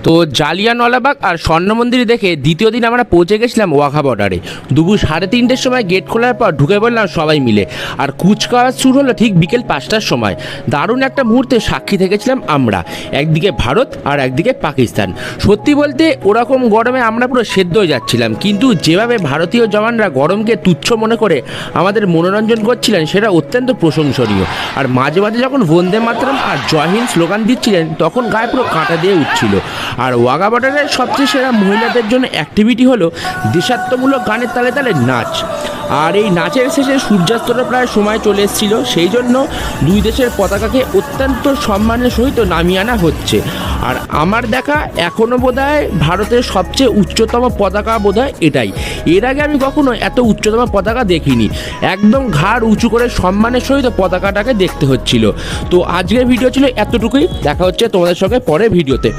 তো জালিয়ানওয়ালাবাগ আর স্বর্ণ মন্দির দেখে দ্বিতীয় দিন আমরা পৌঁছে গেছিলাম ওয়াঘা বর্ডারে। দুপুর 3:30-র সময় গেট খোলার পর ঢুকে পড়লাম সবাই মিলে। আর কুচকাওয়াজ শুরু হলো ঠিক বিকেল 5টার সময়। দারুণ একটা মুহূর্তে সাক্ষী থেকেছিলাম আমরা, একদিকে ভারত আর একদিকে পাকিস্তান। সত্যি বলতে ওরকম গরমে আমরা পুরো সেদ্ধ হয়ে যাচ্ছিলাম, কিন্তু যেভাবে ভারতীয় জওয়ানরা গরমকে তুচ্ছ মনে করে আমাদের মনোরঞ্জন করছিলেন সেটা অত্যন্ত প্রশংসনীয়। আর মাঝে মাঝে যখন বন্দে মাতরম আর জয় হিন্দ স্লোগান দিচ্ছিলেন তখন গায়ে পুরো কাঁটা দিয়ে উঠছিল। আর ওয়াঘা বর্ডারের সবচেয়ে সেরা মহিলাদের জন্য অ্যাক্টিভিটি হলো দেশাত্মমূলক গানের তালে তালে নাচ। আর এই নাচের শেষে সূর্যাস্তটা প্রায় সময় চলে এসেছিল, সেই জন্য দুই দেশের পতাকাকে অত্যন্ত সম্মানের সহিত নামিয়ে আনা হচ্ছে। আর আমার দেখা এখনও বোধহয় ভারতের সবচেয়ে উচ্চতম পতাকা বোধহয় এটাই। এর আগে আমি কখনো এত উচ্চতম পতাকা দেখিনি। একদম ঘাড় উঁচু করে সম্মানের সহিত পতাকাটাকে দেখতে হচ্ছিল। তো আজকের ভিডিও ছিল এতটুকুই, দেখা হচ্ছে তোমাদের সঙ্গে পরের ভিডিওতে।